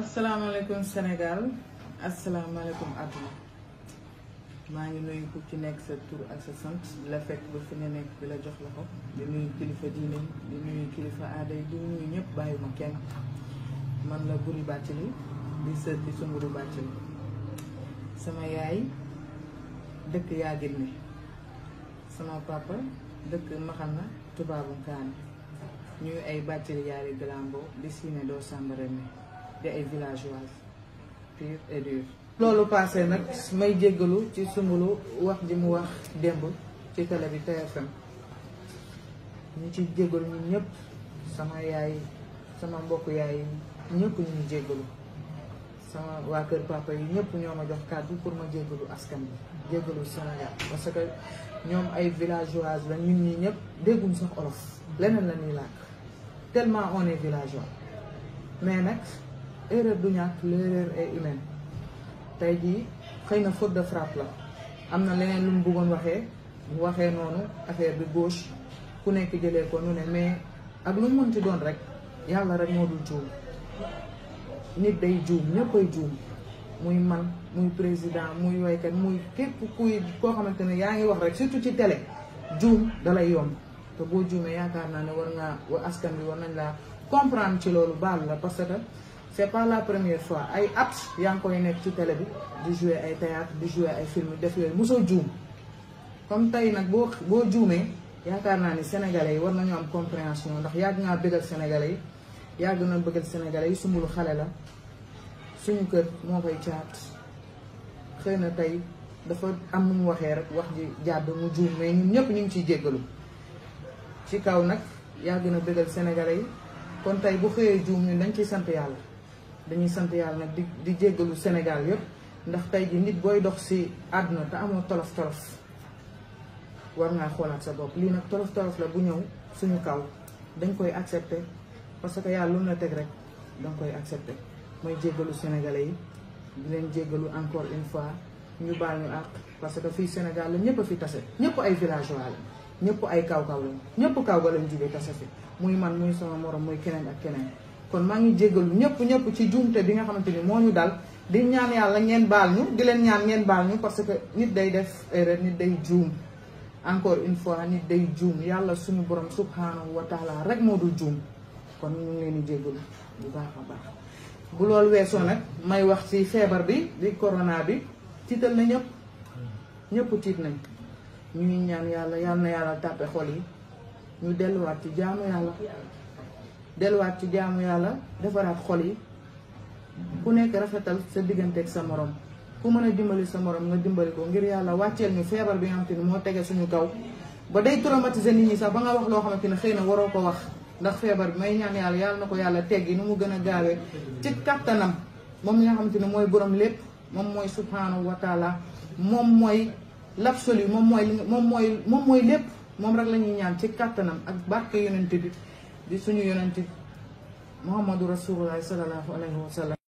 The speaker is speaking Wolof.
asalaamaaleykum Sénégal asalaamaaleykum àdduna maa ngi nuyu ku ci nekk sa tur ak sa sant di la fekk ba fi nga nekk di la jox loxo di nuyu kilifa diine di nuyu kilifa aada yi di nuyu ñëpp bàyyuma kenn man la Boury Bathily di sët di Soumboulou Bathily sama yaay dëkk Yadine sama papa dëkk Maxana tubaabu Kaane ñuy ay Bathily yaari Galambo di siine doo Sambarene di ay villageois pur et dur. loolu passé nag may jéggalu ci Soumboulou wax ji mu wax démb ci télé bi TFM ñu ci jéggalu ñun ñëpp sama yaay sama mbokk yaay ñëpp ñu ngi jéggalu sama waa kër papa yi ñëpp ñoo ma jox kàddu pour ma jéggalu askan bi jéggalu Sénégal parce que ñoom ay villageois la ñun ñi ñëpp dégguñ sax olof leneen la ñuy làkk tellement on est villageois mais nag erreur du ñàkk l'erreur est humaine tey jii xëy na faute de frappe la am na leneen lu mu bëggoon waxee noonu affaire bi gauche ku nekk jëlee ko nu ne mais ak lu mu mënti doon rek yàlla rek moo dul juum nit day juum ñëppay juum muy man muy président muy woykat muy képp kuy koo xamante ne yaa ngi wax rek surtout ci télé juum dalay yomb te boo juumee yaakaar naa ne war ngaa askan bi war nañ laa comprendre ci loolu baal la parce que c'est pas la première fois ay at yaa ngi koy nekk ci télé bi di jouer ay théâtre di jouer ay film def yooyu mosoo juum comme tey nag boo juumee yaakaar naa ni sénégalais yi war nañu am compréhension ndax yàgg ngaa bëggal sénégalais yi yàgg na bëggal sénégalais yi Soumboulou xale la suñu kër moo koy caat xëy na tey dafa am nu mu waxee rek wax ji jàdd mu juum mais ñun ñëpp ñu ngi ciy jéggalu ci kaw nag yàgg na bëggal sénégalais yi kon tey bu xëyee juum ñun dañ ciy sant yàlla dañuy sant yàlla nag di jéggalu Sénégal yëpp ndax tey ji nit booy dox si àdduna te amoo tolof tolof war ngaa xoolaat sa bopp lii nag tolof tolof la bu ñëw suñu kaw dañ koy accepter parce que yàlla lu mu la teg rek danga koy accepter mooy jéggalu sénégalais yi di leen jéggalu encore une fois ñu baal ñu àq parce que fii Sénégal la ñëpp a fi tase ñëpp ay villageois la ñëpp ay kaw-kaw lañ ñëpp kaw ga lañ jógee tase fi muy man muy sama morom muy keneen ak keneen kon maa ngi jéggalu ñëpp ci juumte bi nga xamante ni moo ñu dal di ñaan yàlla ngeen baal ñu di leen ñaan ngeen baal ñu parce que nit day def erreur nit day juum encore une fois nit day juum yàlla suñu borom subhanahu wa taala rek moo dul juum kon ñu ngi leen di jéggalu bu baax a baax bu loolu weesoo nag may wax ci feebar bi di corona bi tiital na ñëpp tiit nañ ñu ngi ñaan yàlla na yàlla tàppe xol yi ñu delluwaat ci jaamu yàlla defaraat xol yi ku nekk rafetal sa digganteeg sa morom ku mën a dimbali sa morom nga dimbali ko ngir yàlla wàcceel ñu feebar bi nga xamante ni moo tege suñu kaw ba day traumatiser nit ñi sax ba nga wax loo xamante ne xëy na waroo ko wax ndax feebar bi may ñaan yàlla na ko yàlla teggi nu mu gën a gaawee ci kattanam moom mi nga xamante ne mooy borom lépp moom mooy subhanahu wa taala moom mooy l'absolu moom mooy lépp moom rek la ñuy ñaan ci kattanam ak barke yonent bi di suñu yonent Muhammadu Rasulullah sallallahu alayhi wa sallam